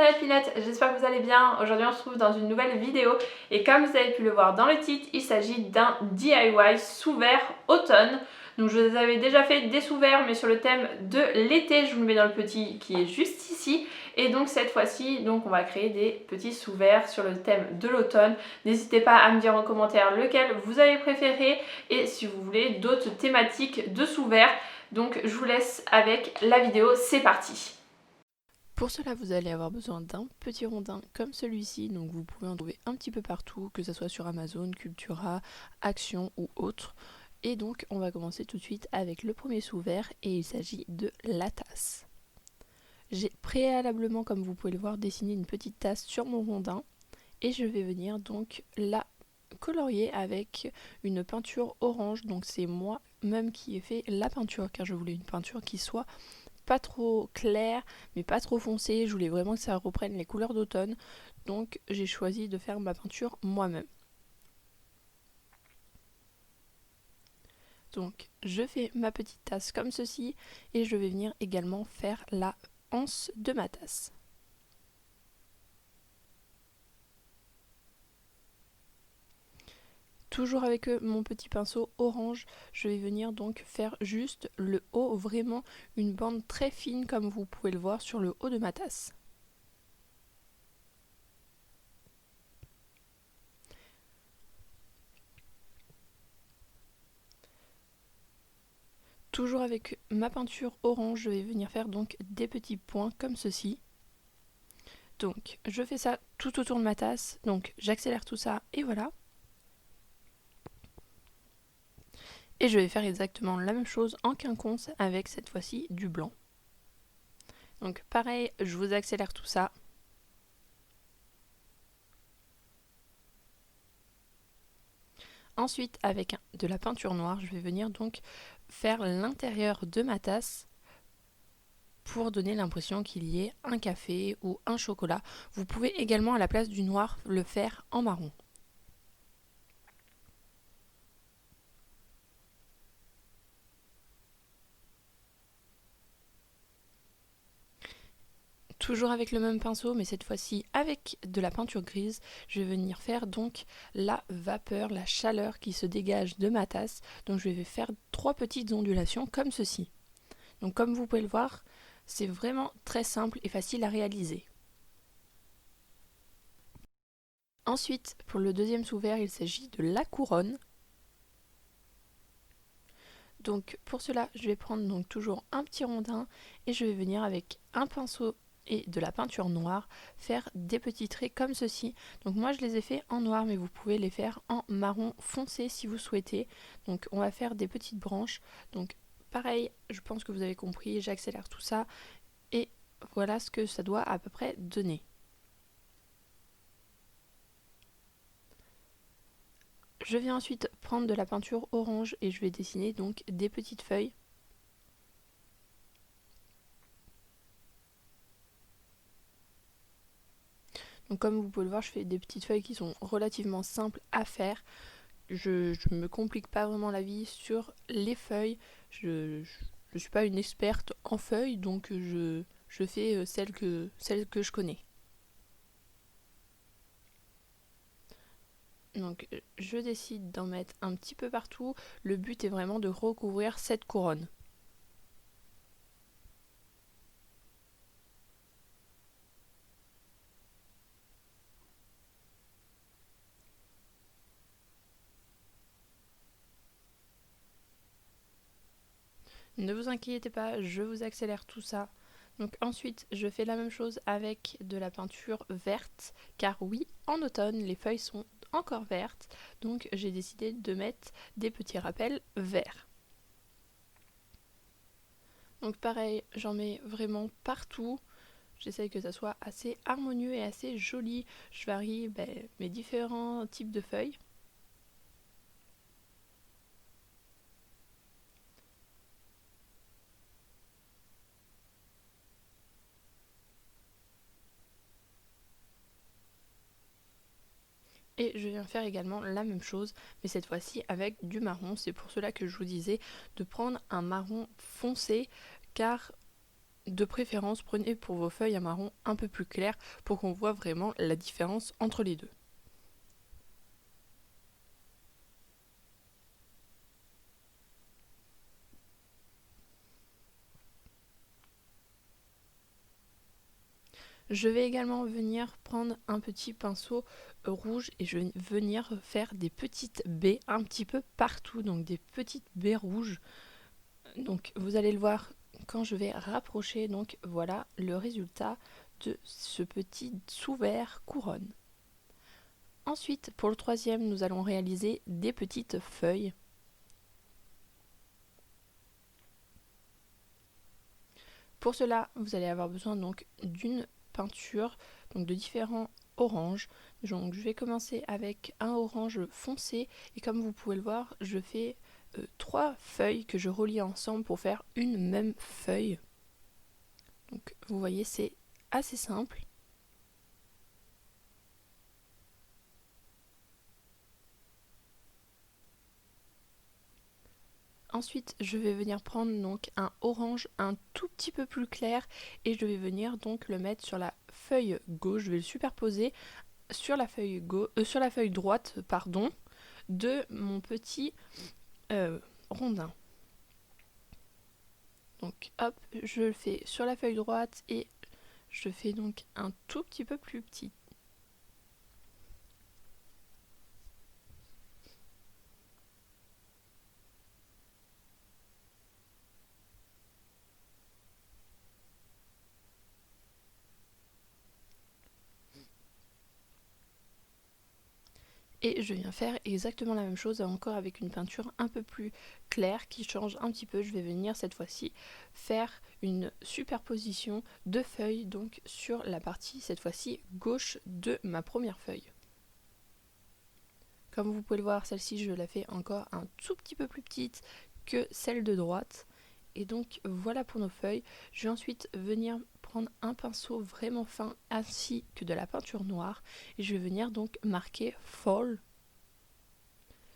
la pinette, j'espère que vous allez bien. Aujourd'hui on se retrouve dans une nouvelle vidéo et comme vous avez pu le voir dans le titre, il s'agit d'un DIY sous-vert automne. Donc je vous avais déjà fait des sous-verts mais sur le thème de l'été, je vous le mets dans le petit qui est juste ici. Et donc cette fois-ci, donc on va créer des petits sous-verts sur le thème de l'automne. N'hésitez pas à me dire en commentaire lequel vous avez préféré et si vous voulez d'autres thématiques de sous-verts. Donc je vous laisse avec la vidéo, c'est parti. Pour cela, vous allez avoir besoin d'un petit rondin comme celui-ci, donc vous pouvez en trouver un petit peu partout, que ce soit sur Amazon, Cultura, Action ou autre. Et donc, on va commencer tout de suite avec le premier sous-vert et il s'agit de la tasse. J'ai préalablement, comme vous pouvez le voir, dessiné une petite tasse sur mon rondin et je vais venir donc la colorier avec une peinture orange. Donc c'est moi-même qui ai fait la peinture car je voulais une peinture qui soit pas trop clair mais pas trop foncé, je voulais vraiment que ça reprenne les couleurs d'automne, donc j'ai choisi de faire ma peinture moi-même. Donc je fais ma petite tasse comme ceci et je vais venir également faire la anse de ma tasse. Toujours avec mon petit pinceau orange, je vais venir donc faire juste le haut, vraiment une bande très fine comme vous pouvez le voir sur le haut de ma tasse. Toujours avec ma peinture orange, je vais venir faire donc des petits points comme ceci. Donc je fais ça tout autour de ma tasse, donc j'accélère tout ça et voilà. Et je vais faire exactement la même chose en quinconce avec cette fois-ci du blanc. Donc pareil, je vous accélère tout ça. Ensuite, avec de la peinture noire, je vais venir donc faire l'intérieur de ma tasse pour donner l'impression qu'il y ait un café ou un chocolat. Vous pouvez également à la place du noir le faire en marron. Toujours avec le même pinceau, mais cette fois-ci avec de la peinture grise, je vais venir faire donc la vapeur, la chaleur qui se dégage de ma tasse. Donc je vais faire 3 petites ondulations comme ceci. Donc comme vous pouvez le voir, c'est vraiment très simple et facile à réaliser. Ensuite, pour le deuxième sous-vert, il s'agit de la couronne. Donc pour cela, je vais prendre donc toujours un petit rondin et je vais venir avec un pinceau et de la peinture noire faire des petits traits comme ceci. Donc moi je les ai fait en noir mais vous pouvez les faire en marron foncé si vous souhaitez. Donc on va faire des petites branches. Donc pareil, je pense que vous avez compris, j'accélère tout ça et voilà ce que ça doit à peu près donner. Je vais ensuite prendre de la peinture orange et je vais dessiner donc des petites feuilles. Donc comme vous pouvez le voir, je fais des petites feuilles qui sont relativement simples à faire. Je ne me complique pas vraiment la vie sur les feuilles. Je ne suis pas une experte en feuilles, donc je fais celles que je connais. Donc je décide d'en mettre un petit peu partout. Le but est vraiment de recouvrir cette couronne. Ne vous inquiétez pas, je vous accélère tout ça. Donc ensuite, je fais la même chose avec de la peinture verte, car oui, en automne, les feuilles sont encore vertes, donc j'ai décidé de mettre des petits rappels verts. Donc pareil, j'en mets vraiment partout. J'essaye que ça soit assez harmonieux et assez joli. Je varie mes différents types de feuilles. Et je viens faire également la même chose, mais cette fois-ci avec du marron. C'est pour cela que je vous disais de prendre un marron foncé, car de préférence, prenez pour vos feuilles un marron un peu plus clair pour qu'on voit vraiment la différence entre les deux. Je vais également venir prendre un petit pinceau rouge et je vais venir faire des petites baies un petit peu partout, donc des petites baies rouges. Donc vous allez le voir quand je vais rapprocher, donc voilà le résultat de ce petit sous-vert couronne. Ensuite, pour le troisième, nous allons réaliser des petites feuilles. Pour cela, vous allez avoir besoin donc d'une peinture, donc de différents oranges. Donc je vais commencer avec un orange foncé et comme vous pouvez le voir, je fais 3 feuilles que je relie ensemble pour faire une même feuille. Donc vous voyez, c'est assez simple. Ensuite, je vais venir prendre donc un orange un tout petit peu plus clair et je vais venir donc le mettre sur la feuille gauche. Je vais le superposer sur la feuille droite, de mon petit rondin. Donc hop, je le fais sur la feuille droite et je fais donc un tout petit peu plus petit. Et je viens faire exactement la même chose encore avec une peinture un peu plus claire qui change un petit peu. Je vais venir cette fois-ci faire une superposition de feuilles donc sur la partie cette fois-ci gauche de ma première feuille. Comme vous pouvez le voir, celle-ci je la fais encore un tout petit peu plus petite que celle de droite. Et donc voilà pour nos feuilles. Je vais ensuite venir prendre un pinceau vraiment fin ainsi que de la peinture noire et je vais venir donc marquer fall.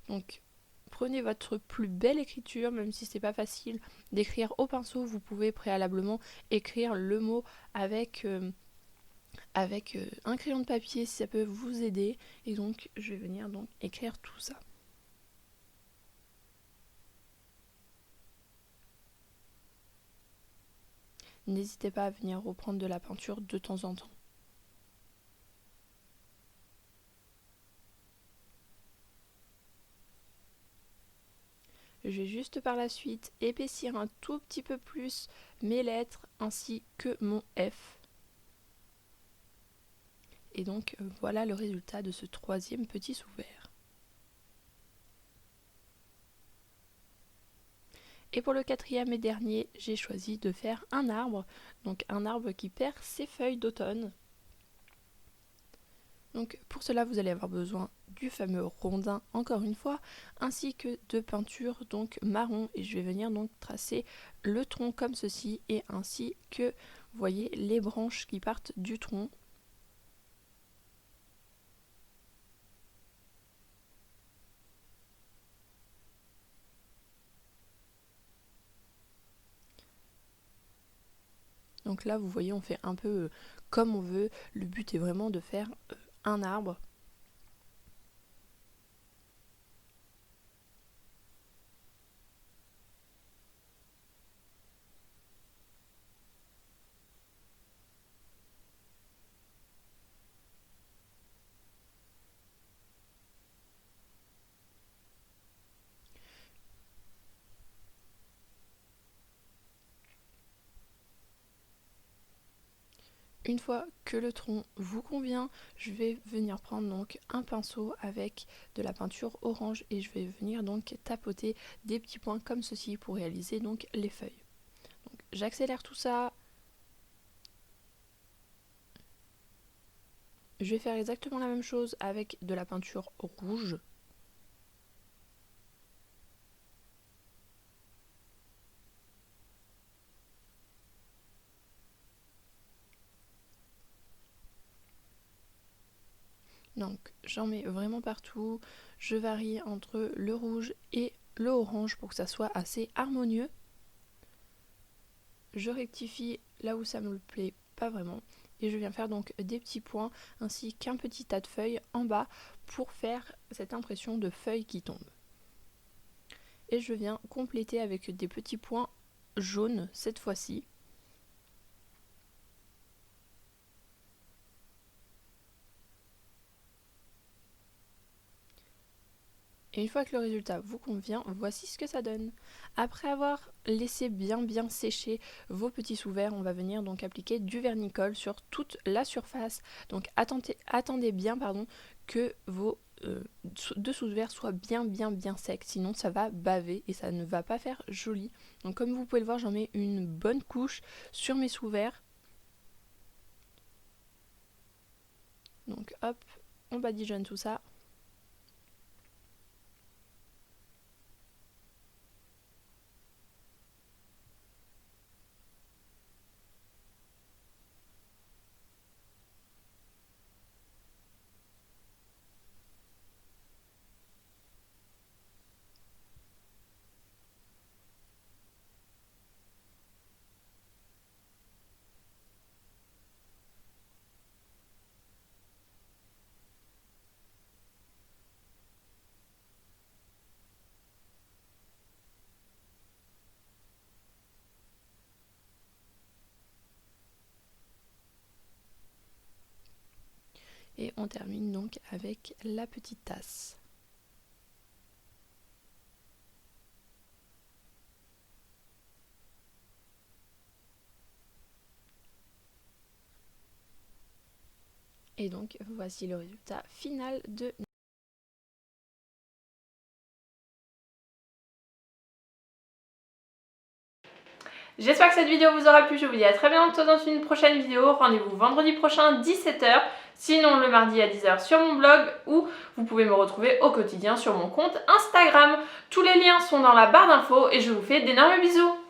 Donc prenez votre plus belle écriture, même si c'est pas facile d'écrire au pinceau, vous pouvez préalablement écrire le mot avec un crayon de papier si ça peut vous aider. Et donc je vais venir donc écrire tout ça. N'hésitez pas à venir reprendre de la peinture de temps en temps. Je vais juste par la suite épaissir un tout petit peu plus mes lettres ainsi que mon F. Et donc voilà le résultat de ce troisième petit sous-vert. Et pour le quatrième et dernier, j'ai choisi de faire un arbre, donc un arbre qui perd ses feuilles d'automne. Donc pour cela, vous allez avoir besoin du fameux rondin, encore une fois, ainsi que de peinture donc marron. Et je vais venir donc tracer le tronc comme ceci, et ainsi que, vous voyez, les branches qui partent du tronc. Donc là, vous voyez, on fait un peu comme on veut. Le but est vraiment de faire un arbre. Une fois que le tronc vous convient, je vais venir prendre donc un pinceau avec de la peinture orange et je vais venir donc tapoter des petits points comme ceci pour réaliser donc les feuilles. Donc j'accélère tout ça. Je vais faire exactement la même chose avec de la peinture rouge. Donc j'en mets vraiment partout, je varie entre le rouge et le orange pour que ça soit assez harmonieux. je rectifie là où ça me plaît pas vraiment. Et je viens faire donc des petits points ainsi qu'un petit tas de feuilles en bas pour faire cette impression de feuilles qui tombent. Et je viens compléter avec des petits points jaunes cette fois-ci. Et une fois que le résultat vous convient, voici ce que ça donne. Après avoir laissé bien sécher vos petits sous-verts, on va venir donc appliquer du vernicole sur toute la surface. Donc attendez bien que vos deux sous-verts soient bien secs, sinon ça va baver et ça ne va pas faire joli. Donc comme vous pouvez le voir, j'en mets une bonne couche sur mes sous-verts. Donc hop, on badigeonne tout ça. Et on termine donc avec la petite tasse. Et donc voici le résultat final de... J'espère que cette vidéo vous aura plu, je vous dis à très bientôt dans une prochaine vidéo. Rendez-vous vendredi prochain 17h, sinon le mardi à 10h sur mon blog, ou vous pouvez me retrouver au quotidien sur mon compte Instagram. Tous les liens sont dans la barre d'infos et je vous fais d'énormes bisous.